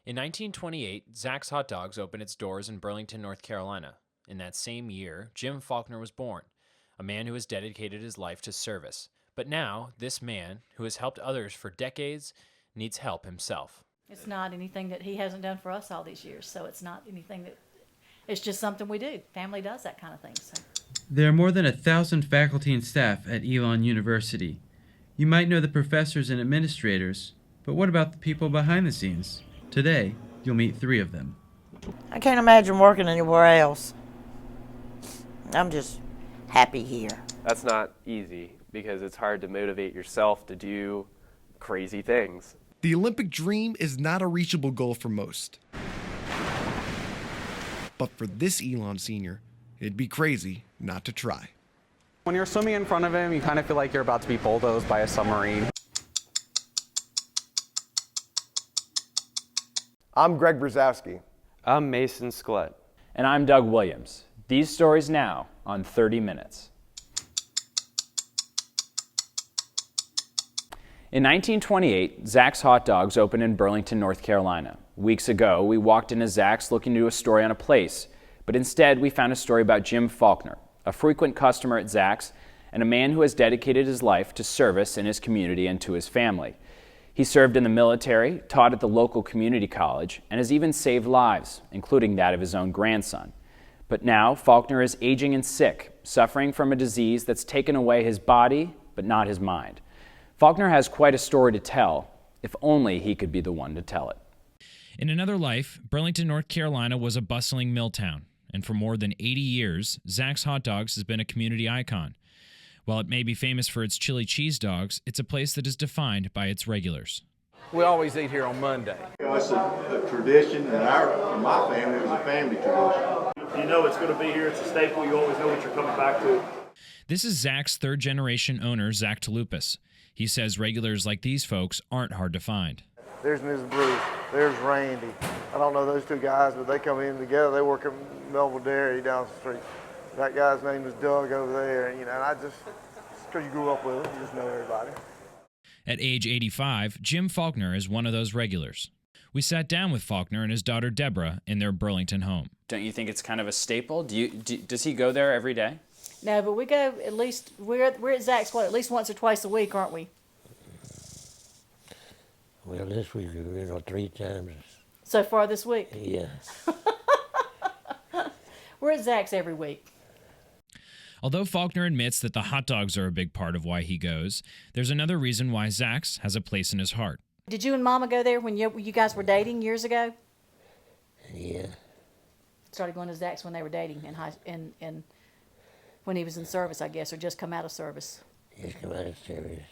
In 1928, Zack's Hot Dogs opened its doors in Burlington, North Carolina. In that same year, Jim Faulkner was born, a man who has dedicated his life to service. But now, this man, who has helped others for decades, needs help himself. It's not anything that he hasn't done for us all these years, so it's not anything that, it's just something we do. Family does that kind of thing. So. There are more than 1,000 faculty and staff at Elon University. You might know the professors and administrators, but what about the people behind the scenes? Today, you'll meet 3 of them. I can't imagine working anywhere else. I'm just happy here. That's not easy because it's hard to motivate yourself to do crazy things. The Olympic dream is not a reachable goal for most. But for this Elon senior, it'd be crazy not to try. When you're swimming in front of him, you kind of feel like you're about to be bulldozed by a submarine. I'm Greg Brzezowski. I'm Mason Sklett. And I'm Doug Williams. These stories now on 30 Minutes. In 1928, Zack's Hot Dogs opened in Burlington, North Carolina. Weeks ago, we walked into Zack's looking to do a story on a place, but instead we found a story about Jim Faulkner, a frequent customer at Zack's and a man who has dedicated his life to service in his community and to his family. He served in the military, taught at the local community college, and has even saved lives, including that of his own grandson. But now, Faulkner is aging and sick, suffering from a disease that's taken away his body, but not his mind. Faulkner has quite a story to tell, if only he could be the one to tell it. In another life, Burlington, North Carolina was a bustling mill town, and for more than 80 years, Zack's Hot Dogs has been a community icon. While it may be famous for its chili cheese dogs, it's a place that is defined by its regulars. We always eat here on Monday. It's a tradition, and in my family, it was a family tradition. You know it's going to be here. It's a staple. You always know what you're coming back to. This is Zack's third-generation owner, Zach Talupas. He says regulars like these folks aren't hard to find. There's Ms. Bruce. There's Randy. I don't know those 2 guys, but they come in together. They work at Melville Dairy down the street. That guy's name is Doug over there, and I just, because you grew up with him, you just know everybody. At age 85, Jim Faulkner is one of those regulars. We sat down with Faulkner and his daughter Deborah in their Burlington home. Don't you think it's kind of a staple? Does he go there every day? No, but we go at least, we're at Zack's, at least once or twice a week, aren't we? Well, this week, 3 times. So far this week? Yeah. We're at Zack's every week. Although Faulkner admits that the hot dogs are a big part of why he goes, there's another reason why Zack's has a place in his heart. Did you and Mama go there when you guys were dating years ago? Yeah. Started going to Zack's when they were dating in when he was in service, I guess, or just come out of service. Just come out of service.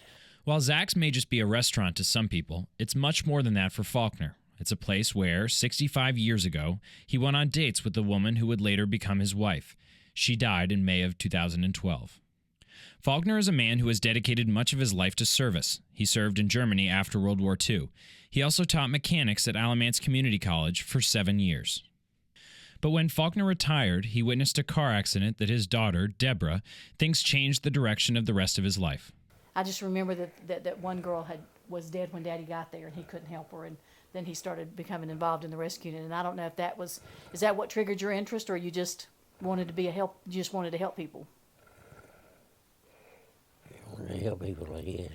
While Zack's may just be a restaurant to some people, it's much more than that for Faulkner. It's a place where, 65 years ago, he went on dates with the woman who would later become his wife. She died in May of 2012. Faulkner is a man who has dedicated much of his life to service. He served in Germany after World War II. He also taught mechanics at Alamance Community College for 7 years. But when Faulkner retired, he witnessed a car accident that his daughter, Deborah, thinks changed the direction of the rest of his life. I just remember that one girl was dead when Daddy got there, and he couldn't help her, and then he started becoming involved in the rescue unit. And I don't know if is that what triggered your interest, or you just wanted to you just wanted to help people? I wanted to help people, I guess.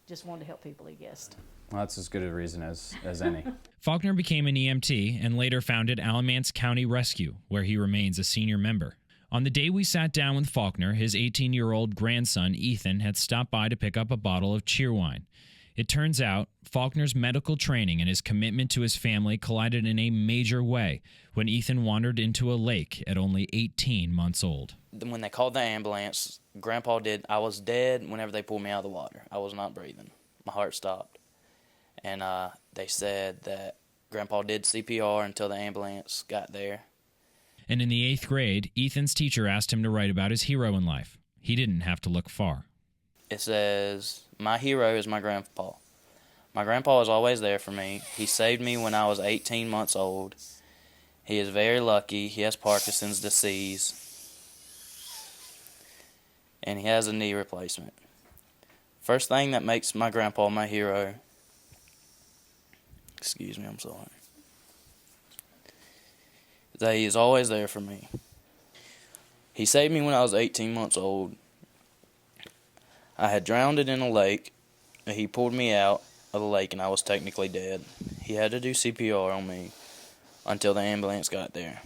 Just wanted to help people, I guess. Well, that's as good a reason as any. Faulkner became an EMT and later founded Alamance County Rescue, where he remains a senior member. On the day we sat down with Faulkner, his 18-year-old grandson, Ethan, had stopped by to pick up a bottle of cheerwine. It turns out Faulkner's medical training and his commitment to his family collided in a major way when Ethan wandered into a lake at only 18 months old. When they called the ambulance, I was dead whenever they pulled me out of the water. I was not breathing. My heart stopped. And they said that Grandpa did CPR until the ambulance got there. And in the 8th grade, Ethan's teacher asked him to write about his hero in life. He didn't have to look far. It says, my hero is my grandpa. My grandpa was always there for me. He saved me when I was 18 months old. He is very lucky. He has Parkinson's disease. And he has a knee replacement. First thing that makes my grandpa my hero... Excuse me, I'm sorry. that he is always there for me. He saved me when I was 18 months old. I had drowned in a lake, and he pulled me out of the lake, and I was technically dead. He had to do CPR on me until the ambulance got there.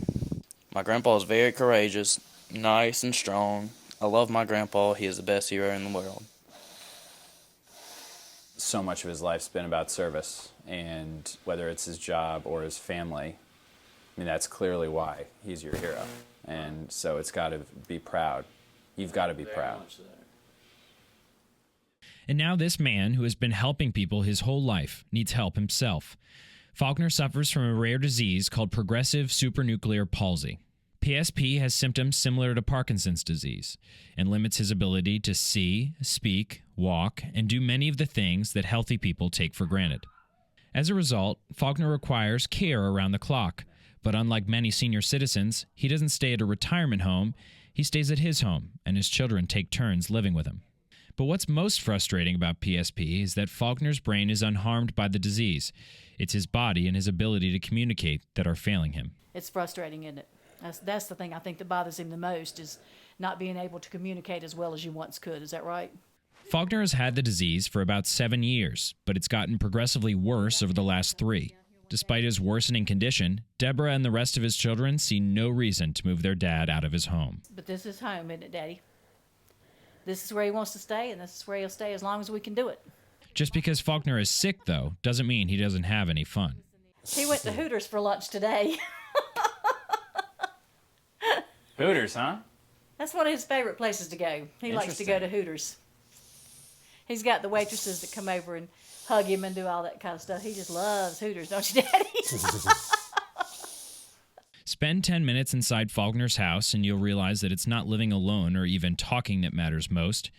My grandpa is very courageous, nice and strong. I love my grandpa. He is the best hero in the world. So much of his life's been about service, and whether it's his job or his family, I mean, that's clearly why he's your hero. And so it's got to be proud. You've got to be proud. And now this man, who has been helping people his whole life, needs help himself. Faulkner suffers from a rare disease called progressive supranuclear palsy. PSP has symptoms similar to Parkinson's disease and limits his ability to see, speak, walk, and do many of the things that healthy people take for granted. As a result, Faulkner requires care around the clock. But unlike many senior citizens, he doesn't stay at a retirement home. He stays at his home, and his children take turns living with him. But what's most frustrating about PSP is that Faulkner's brain is unharmed by the disease. It's his body and his ability to communicate that are failing him. It's frustrating, isn't it? That's the thing I think that bothers him the most, is not being able to communicate as well as you once could. Is that right? Faulkner has had the disease for about 7 years, but it's gotten progressively worse over the last 3. Despite his worsening condition, Deborah and the rest of his children see no reason to move their dad out of his home. But this is home, isn't it, Daddy? This is where he wants to stay, and this is where he'll stay as long as we can do it. Just because Faulkner is sick, though, doesn't mean he doesn't have any fun. He went to Hooters for lunch today. Hooters, huh? That's one of his favorite places to go. He likes to go to Hooters. He's got the waitresses that come over and hug him and do all that kind of stuff. He just loves Hooters, don't you, Daddy? Spend 10 minutes inside Faulkner's house and you'll realize that it's not living alone or even talking that matters most.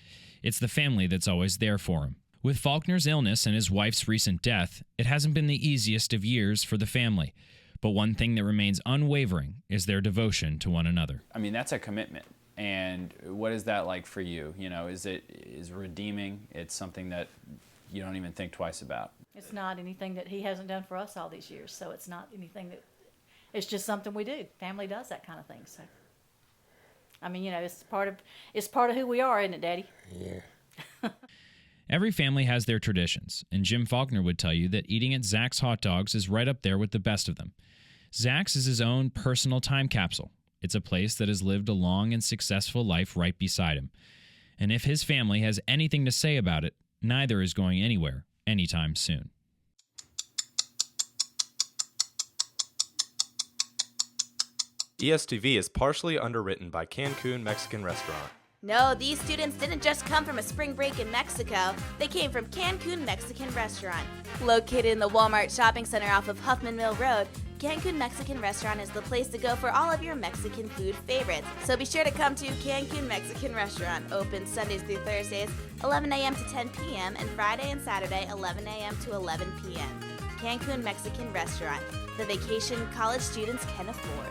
It's the family that's always there for him. With Faulkner's illness and his wife's recent death, it hasn't been the easiest of years for the family. But one thing that remains unwavering is their devotion to one another. I mean, that's a commitment. And what is that like for you? You know, is redeeming? It's something that you don't even think twice about. It's not anything that he hasn't done for us all these years, so it's not anything that, it's just something we do. Family does that kind of thing, so. I mean, you know, it's part of who we are, isn't it, Daddy? Yeah. Every family has their traditions, and Jim Faulkner would tell you that eating at Zach's Hot Dogs is right up there with the best of them. Zach's is his own personal time capsule. It's a place that has lived a long and successful life right beside him. And if his family has anything to say about it, neither is going anywhere anytime soon. ESTV is partially underwritten by Cancun Mexican Restaurant. No, these students didn't just come from a spring break in Mexico. They came from Cancun Mexican Restaurant. Located in the Walmart shopping center off of Huffman Mill Road, Cancun Mexican Restaurant is the place to go for all of your Mexican food favorites. So be sure to come to Cancun Mexican Restaurant, open Sundays through Thursdays, 11 a.m. to 10 p.m., and Friday and Saturday, 11 a.m. to 11 p.m. Cancun Mexican Restaurant, the vacation college students can afford.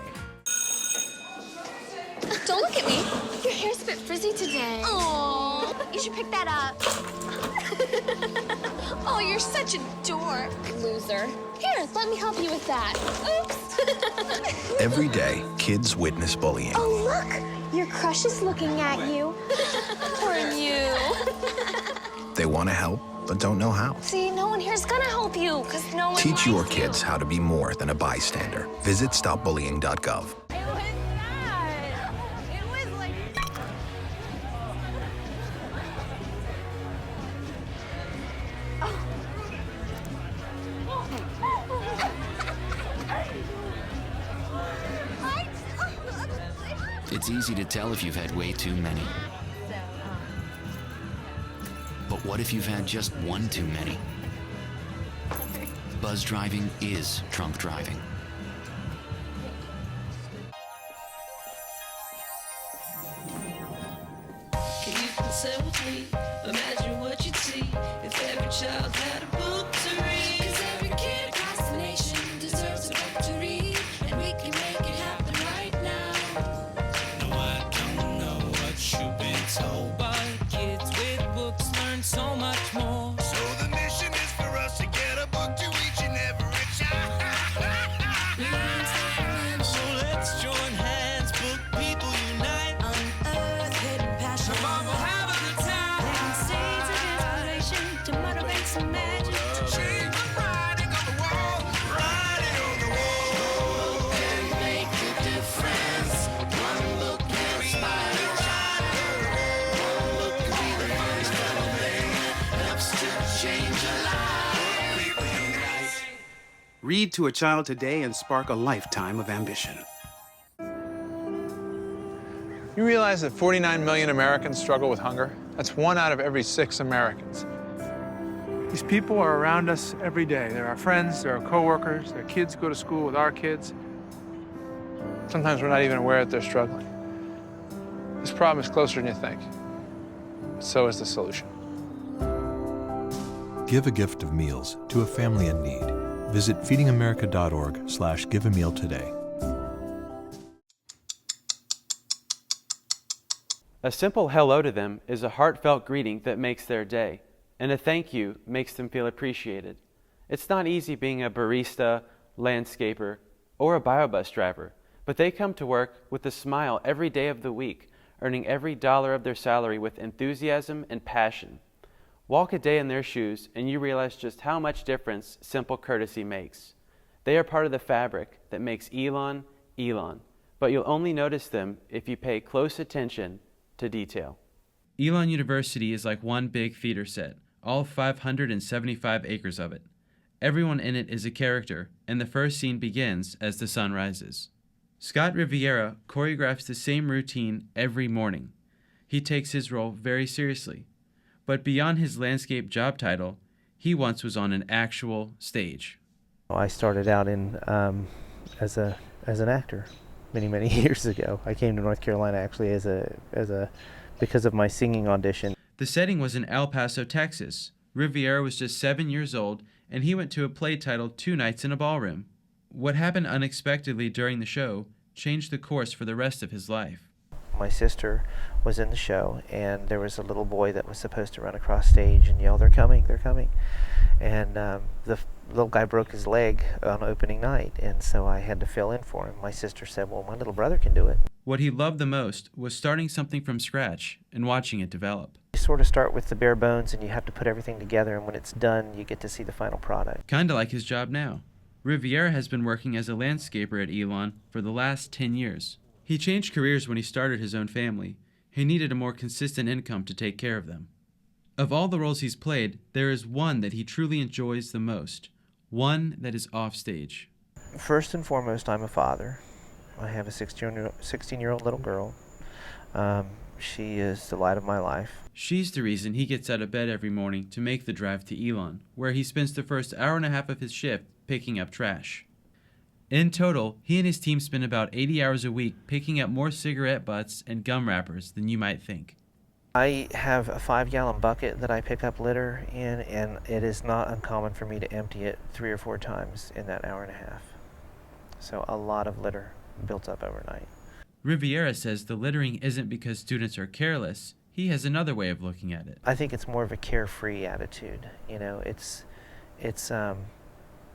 Don't look at me. Your hair's a bit frizzy today. Aww, you should pick that up. Oh, you're such a dork. Loser. Here, let me help you with that. Oops. Every day, kids witness bullying. Oh, look. Your crush is looking at you. Poor you. They want to help, but don't know how. See, no one here's gonna help you, because no one Teach your likes you. kids how to be more than a bystander. Visit stopbullying.gov. It's easy to tell if you've had way too many. But what if you've had just one too many? Buzz driving is drunk driving. Can you consent with me? Imagine what you'd see if every child had a book to read. 'Cause every kid across the nation deserves a book to read, and we can make it happen right now. No, I don't know what you've been told, but kids with books learn so much more. So the mission is for us to get a book to each and every child. So let's Read to a child today and spark a lifetime of ambition. You realize that 49 million Americans struggle with hunger? That's 1 out of every 6 Americans. These people are around us every day. They're our friends, they're our coworkers, their kids go to school with our kids. Sometimes we're not even aware that they're struggling. This problem is closer than you think. So is the solution. Give a gift of meals to a family in need. Visit feedingamerica.org/giveameal today. A simple hello to them is a heartfelt greeting that makes their day, and a thank you makes them feel appreciated. It's not easy being a barista, landscaper, or a biobus driver, but they come to work with a smile every day of the week, earning every dollar of their salary with enthusiasm and passion. Walk a day in their shoes and you realize just how much difference simple courtesy makes. They are part of the fabric that makes Elon, Elon, but you'll only notice them if you pay close attention to detail. Elon University is like one big theater set, all 575 acres of it. Everyone in it is a character, and the first scene begins as the sun rises. Scott Riviera choreographs the same routine every morning. He takes his role very seriously. But beyond his landscape job title, he once was on an actual stage. I started out in as an actor many years ago. I came to North Carolina actually because of my singing audition. The setting was in El Paso, Texas. Riviera was just 7 years old, and he went to a play titled 2 Nights in a Ballroom. What happened unexpectedly during the show changed the course for the rest of his life. My sister was in the show, and there was a little boy that was supposed to run across stage and yell, "They're coming, they're coming." And the little guy broke his leg on opening night, and so I had to fill in for him. My sister said, "Well, my little brother can do it." What he loved the most was starting something from scratch and watching it develop. You sort of start with the bare bones, and you have to put everything together, and when it's done, you get to see the final product. Kinda like his job now. Riviera has been working as a landscaper at Elon for the last 10 years. He changed careers when he started his own family. He needed a more consistent income to take care of them. Of all the roles he's played, there is one that he truly enjoys the most. One that is offstage. First and foremost, I'm a father. I have a 16-year-old little girl. She is the light of my life. She's the reason he gets out of bed every morning to make the drive to Elon, where he spends the first hour and a half of his shift picking up trash. In total, he and his team spend about 80 hours a week picking up more cigarette butts and gum wrappers than you might think. I have a 5-gallon bucket that I pick up litter in, and it is not uncommon for me to empty it 3 or 4 times in that hour and a half. So a lot of litter built up overnight. Riviera says the littering isn't because students are careless. He has another way of looking at it. I think it's more of a carefree attitude. You know,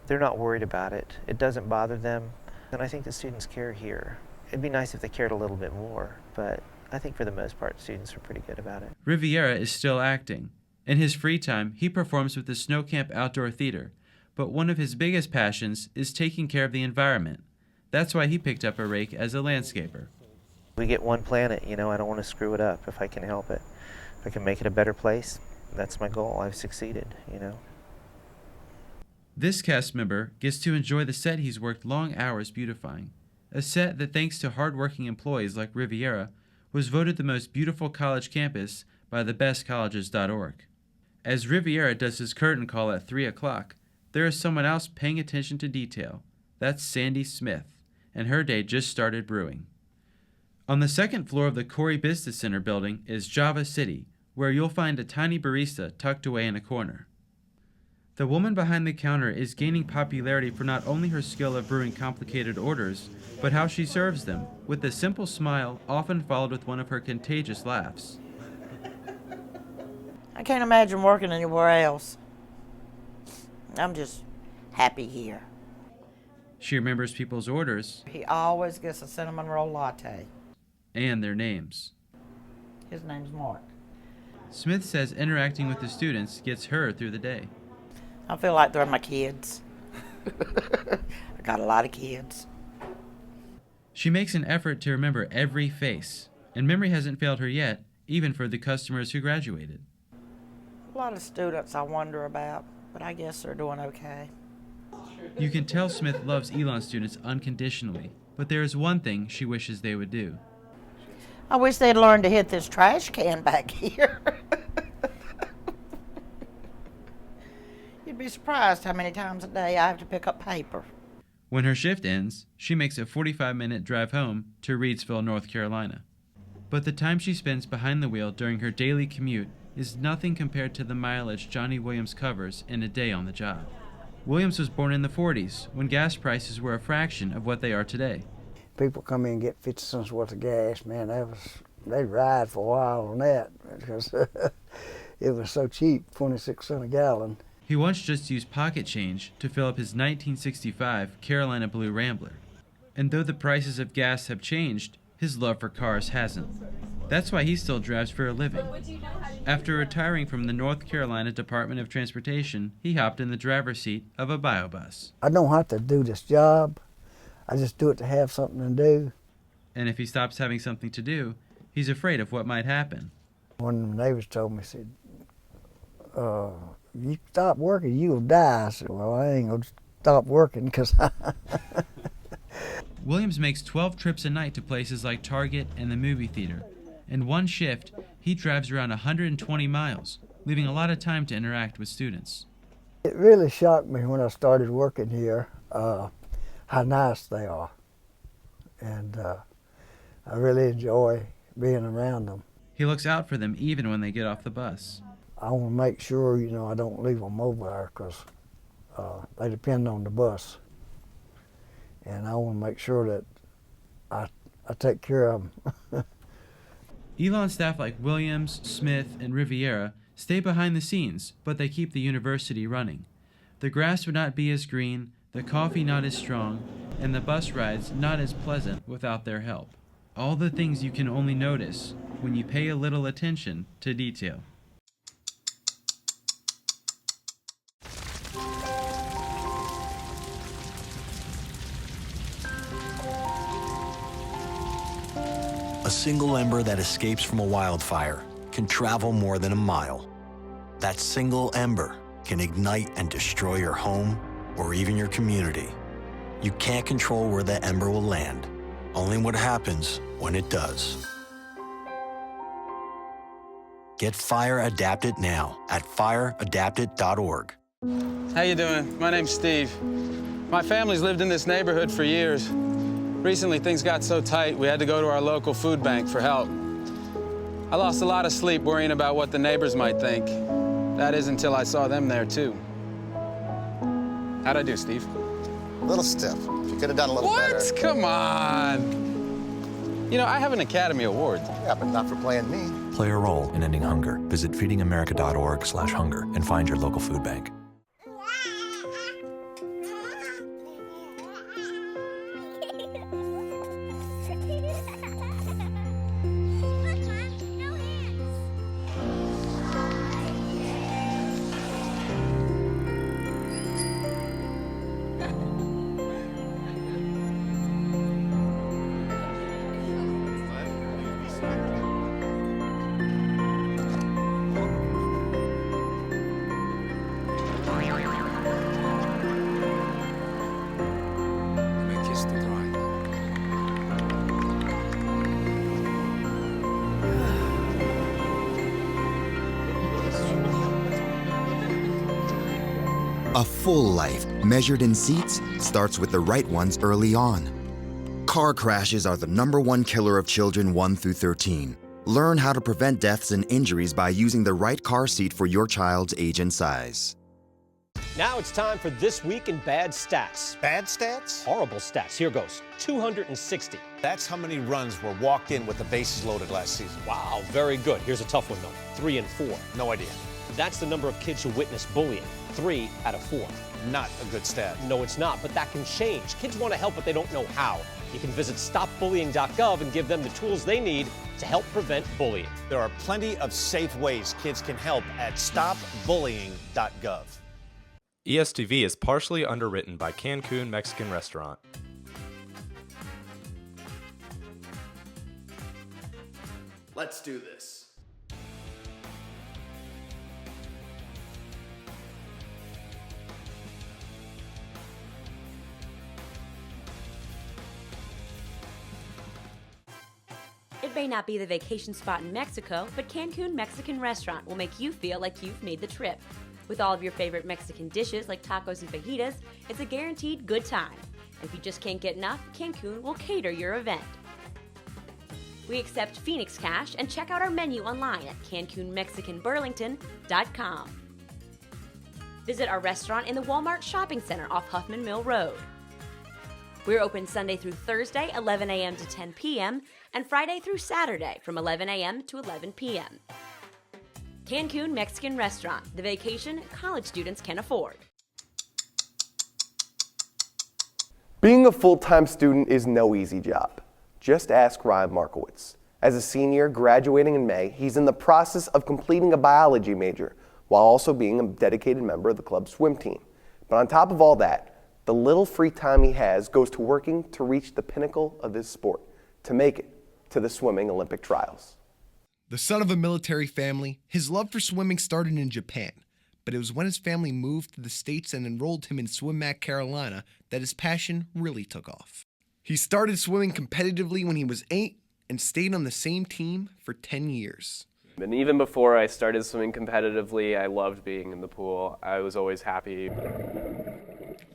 they're not worried about it. It doesn't bother them. And I think the students care here. It'd be nice if they cared a little bit more, but I think for the most part, students are pretty good about it. Riviera is still acting. In his free time, he performs with the Snow Camp Outdoor Theater, but one of his biggest passions is taking care of the environment. That's why he picked up a rake as a landscaper. We get one planet, you know, I don't want to screw it up if I can help it. If I can make it a better place, that's my goal. I've succeeded, you know. This cast member gets to enjoy the set he's worked long hours beautifying. A set that, thanks to hard-working employees like Riviera, was voted the most beautiful college campus by thebestcolleges.org. As Riviera does his curtain call at 3 o'clock, there is someone else paying attention to detail. That's Sandy Smith, and her day just started brewing. On the second floor of the Corey Business Center building is Java City, where you'll find a tiny barista tucked away in a corner. The woman behind the counter is gaining popularity for not only her skill of brewing complicated orders, but how she serves them, with a simple smile often followed with one of her contagious laughs. I can't imagine working anywhere else. I'm just happy here. She remembers people's orders. He always gets a cinnamon roll latte. And their names. His name's Mark. Smith says interacting with the students gets her through the day. I feel like they're my kids. I got a lot of kids. She makes an effort to remember every face, and memory hasn't failed her yet, even for the customers who graduated. A lot of students I wonder about, but I guess they're doing okay. You can tell Smith loves Elon students unconditionally, but there is one thing she wishes they would do. I wish they'd learn to hit this trash can back here. You'd be surprised how many times a day I have to pick up paper. When her shift ends, she makes a 45-minute drive home to Reidsville, North Carolina. But the time she spends behind the wheel during her daily commute is nothing compared to the mileage Johnny Williams covers in a day on the job. Williams was born in the 40s, when gas prices were a fraction of what they are today. People come in and get 50 cents worth of gas, man, they'd ride for a while on that because it was so cheap, 26 cents a gallon. He once just used pocket change to fill up his 1965 Carolina Blue Rambler. And though the prices of gas have changed, his love for cars hasn't. That's why he still drives for a living. After retiring from the North Carolina Department of Transportation, he hopped in the driver's seat of a biobus. I don't have to do this job. I just do it to have something to do. And if he stops having something to do, he's afraid of what might happen. One of the neighbors told me, said, you stop working, you'll die. I said, well, I ain't gonna stop working because Williams makes 12 trips a night to places like Target and the movie theater. In one shift, he drives around 120 miles, leaving a lot of time to interact with students. It really shocked me when I started working here how nice they are. And I really enjoy being around them. He looks out for them even when they get off the bus. I want to make sure, I don't leave them over there because they depend on the bus. And I want to make sure that I take care of them. Elon staff like Williams, Smith, and Riviera stay behind the scenes, but they keep the university running. The grass would not be as green, the coffee not as strong, and the bus rides not as pleasant without their help. All the things you can only notice when you pay a little attention to detail. A single ember that escapes from a wildfire can travel more than a mile. That single ember can ignite and destroy your home or even your community. You can't control where that ember will land, only what happens when it does. Get Fire Adapted now at fireadapted.org. How you doing? My name's Steve. My family's lived in this neighborhood for years. Recently, things got so tight, we had to go to our local food bank for help. I lost a lot of sleep worrying about what the neighbors might think. That is until I saw them there, too. How'd I do, Steve? A little stiff. You could have done a little better. What? Come on. I have an Academy Award. Yeah, but not for playing me. Play a role in ending hunger. Visit feedingamerica.org/hunger and find your local food bank. A full life, measured in seats, starts with the right ones early on. Car crashes are the #1 killer of children 1 through 13. Learn how to prevent deaths and injuries by using the right car seat for your child's age and size. Now it's time for This Week in Bad Stats. Bad stats? Horrible stats. Here goes. 260. That's how many runs were walked in with the bases loaded last season. Wow, very good. Here's a tough one, though. 3 and 4. No idea. That's the number of kids who witness bullying. 3 out of 4. Not a good stat. No, it's not, but that can change. Kids want to help, but they don't know how. You can visit stopbullying.gov and give them the tools they need to help prevent bullying. There are plenty of safe ways kids can help at stopbullying.gov. ESTV is partially underwritten by Cancun Mexican Restaurant. Let's do this. may not be the vacation spot in Mexico, but Cancun Mexican Restaurant will make you feel like you've made the trip. With all of your favorite Mexican dishes like tacos and fajitas, it's a guaranteed good time. And if you just can't get enough, Cancun will cater your event. We accept Phoenix Cash, and check out our menu online at CancunMexicanBurlington.com. Visit our restaurant in the Walmart Shopping Center off Huffman Mill Road. We're open Sunday through Thursday, 11 a.m. to 10 p.m., and Friday through Saturday from 11 a.m. to 11 p.m. Cancun Mexican Restaurant, the vacation college students can afford. Being a full-time student is no easy job. Just ask Ryan Markowitz. As a senior graduating in May, he's in the process of completing a biology major while also being a dedicated member of the club's swim team. But on top of all that, the little free time he has goes to working to reach the pinnacle of his sport, to make it to the swimming Olympic trials. The son of a military family, his love for swimming started in Japan, but it was when his family moved to the States and enrolled him in SwimMac Carolina that his passion really took off. He started swimming competitively when he was 8 and stayed on the same team for 10 years. And even before I started swimming competitively, I loved being in the pool. I was always happy.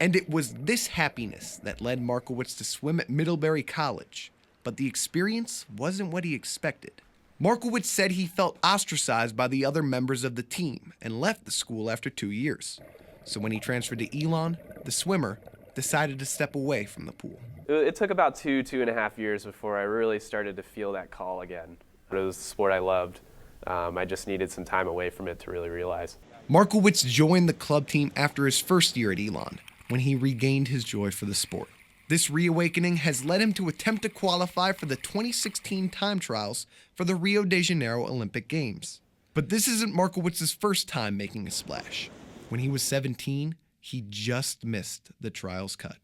And it was this happiness that led Markowitz to swim at Middlebury College, but the experience wasn't what he expected. Markowitz said he felt ostracized by the other members of the team and left the school after 2 years. So when he transferred to Elon, the swimmer decided to step away from the pool. It took about 2.5 years before I really started to feel that call again. It was the sport I loved. I just needed some time away from it to really realize. Markowitz joined the club team after his first year at Elon, when he regained his joy for the sport. This reawakening has led him to attempt to qualify for the 2016 time trials for the Rio de Janeiro Olympic Games. But this isn't Markowitz's first time making a splash. When he was 17, he just missed the trials cut.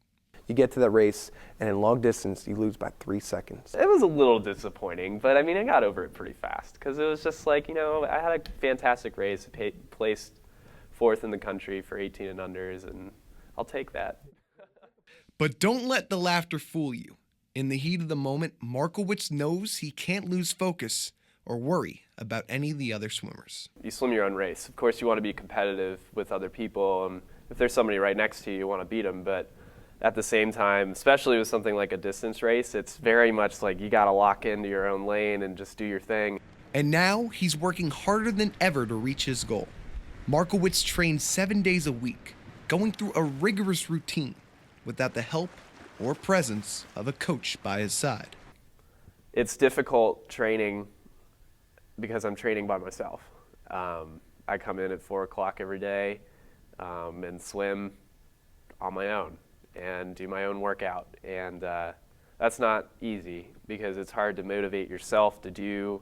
You get to that race, and in long distance, you lose by 3 seconds. It was a little disappointing, but I mean, I got over it pretty fast because it was just like, I had a fantastic race, placed 4th in the country for 18 and unders, and I'll take that. But don't let the laughter fool you. In the heat of the moment, Markowitz knows he can't lose focus or worry about any of the other swimmers. You swim your own race. Of course, you want to be competitive with other people, and if there's somebody right next to you, you want to beat them, but at the same time, especially with something like a distance race, it's very much like you got to lock into your own lane and just do your thing. And now he's working harder than ever to reach his goal. Markowitz trains 7 days a week, going through a rigorous routine without the help or presence of a coach by his side. It's difficult training because I'm training by myself. I come in at 4 o'clock every day and swim on my own and do my own workout. And that's not easy because it's hard to motivate yourself to do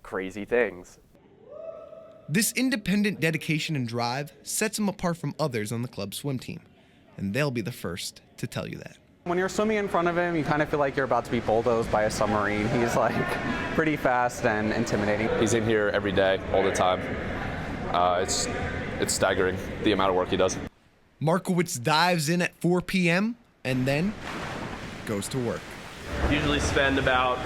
crazy things. This independent dedication and drive sets him apart from others on the club swim team, and they'll be the first to tell you that. When you're swimming in front of him, you kind of feel like you're about to be bulldozed by a submarine. He's like pretty fast and intimidating. He's in here every day, all the time. It's staggering, the amount of work he does. Markowitz dives in at 4 p.m. and then goes to work. Usually spend about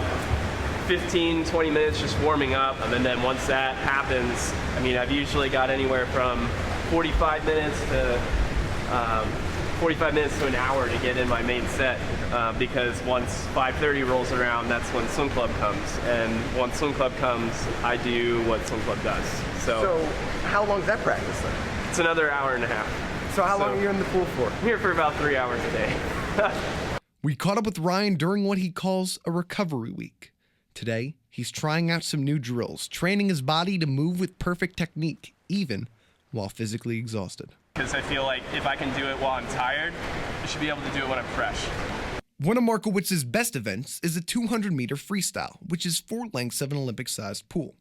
15, 20 minutes just warming up, and then once that happens, I mean, I've usually got anywhere from 45 minutes to an hour to get in my main set, because once 5:30 rolls around, that's when swim club comes, and once swim club comes, I do what swim club does. So how long is that practice then? It's another hour and a half. So how long are you in the pool for? I'm here for about 3 hours a day. We caught up with Ryan during what he calls a recovery week. Today, he's trying out some new drills, training his body to move with perfect technique, even while physically exhausted. Because I feel like if I can do it while I'm tired, I should be able to do it when I'm fresh. One of Markowitz's best events is a 200-meter freestyle, which is 4 lengths of an Olympic-sized pool.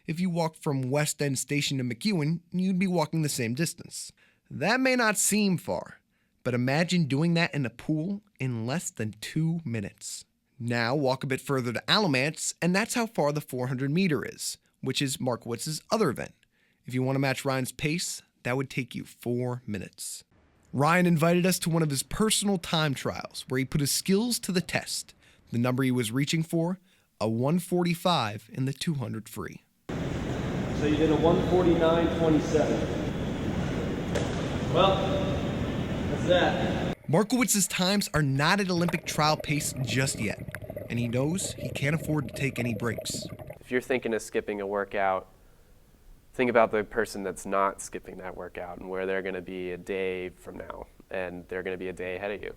If you walk from West End Station to McEwen, you'd be walking the same distance. That may not seem far, but imagine doing that in a pool in less than 2 minutes. Now walk a bit further to Alamance, and that's how far the 400-meter is, which is Markowitz's other event. If you want to match Ryan's pace, that would take you 4 minutes. Ryan invited us to one of his personal time trials where he put his skills to the test. The number he was reaching for, a 1:45 in the 200 free. So you did a 1:49.27. Well, that's that. Markowitz's times are not at Olympic trial pace just yet, and he knows he can't afford to take any breaks. If you're thinking of skipping a workout, think about the person that's not skipping that workout and where they're going to be a day from now, and they're going to be a day ahead of you.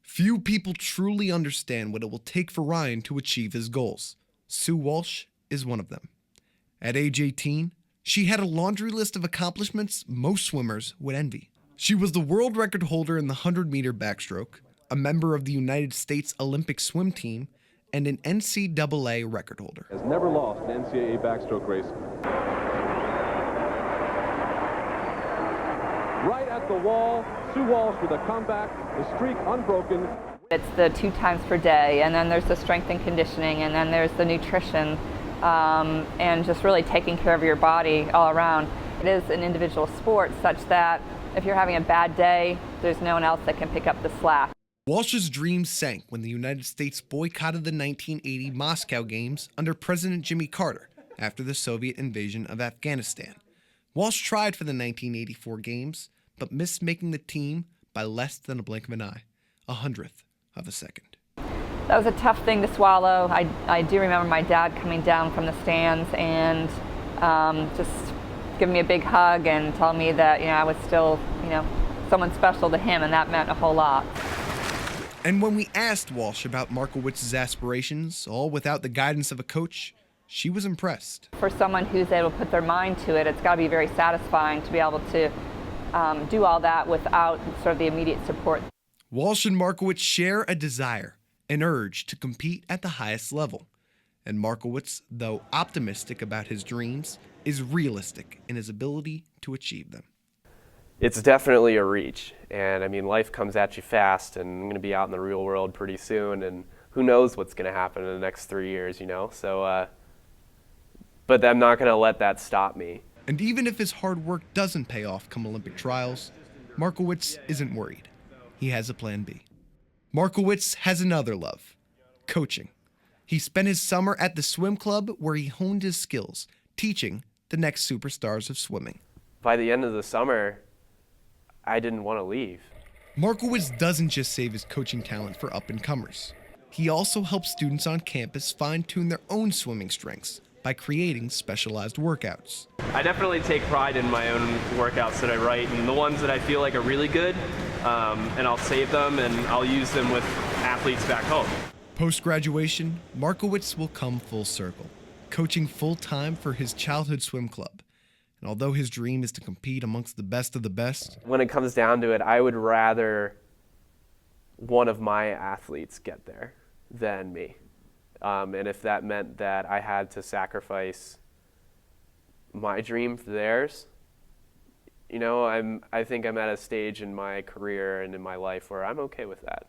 Few people truly understand what it will take for Ryan to achieve his goals. Sue Walsh is one of them. At age 18, she had a laundry list of accomplishments most swimmers would envy. She was the world record holder in the 100-meter backstroke, a member of the United States Olympic swim team, and an NCAA record holder. Has never lost an NCAA backstroke race. Right at the wall, Sue Walsh with a comeback, the streak unbroken. It's the 2 times per day, and then there's the strength and conditioning, and then there's the nutrition, and just really taking care of your body all around. It is an individual sport such that if you're having a bad day, there's no one else that can pick up the slack. Walsh's dreams sank when the United States boycotted the 1980 Moscow Games under President Jimmy Carter after the Soviet invasion of Afghanistan. Walsh tried for the 1984 Games, but missed making the team by less than a blink of an eye, 100th of a second. That was a tough thing to swallow. I do remember my dad coming down from the stands and just giving me a big hug and telling me that I was still someone special to him, and that meant a whole lot. And when we asked Walsh about Markowitz's aspirations, all without the guidance of a coach, she was impressed. For someone who's able to put their mind to it, it's got to be very satisfying to be able to do all that without sort of the immediate support. Walsh and Markowitz share a desire, an urge to compete at the highest level. And Markowitz, though optimistic about his dreams, is realistic in his ability to achieve them. It's definitely a reach, and I mean, life comes at you fast, and I'm going to be out in the real world pretty soon, and who knows what's going to happen in the next 3 years, so, but I'm not going to let that stop me. And even if his hard work doesn't pay off come Olympic trials, Markowitz isn't worried. He has a plan B. Markowitz has another love, coaching. He spent his summer at the swim club where he honed his skills, teaching the next superstars of swimming. By the end of the summer, I didn't want to leave. Markowitz doesn't just save his coaching talent for up-and-comers. He also helps students on campus fine-tune their own swimming strengths by creating specialized workouts. I definitely take pride in my own workouts that I write, and the ones that I feel like are really good, and I'll save them and I'll use them with athletes back home. Post-graduation, Markowitz will come full circle, coaching full-time for his childhood swim club. And although his dream is to compete amongst the best of the best, when it comes down to it, I would rather one of my athletes get there than me. And if that meant that I had to sacrifice my dream for theirs, I think I'm at a stage in my career and in my life where I'm okay with that.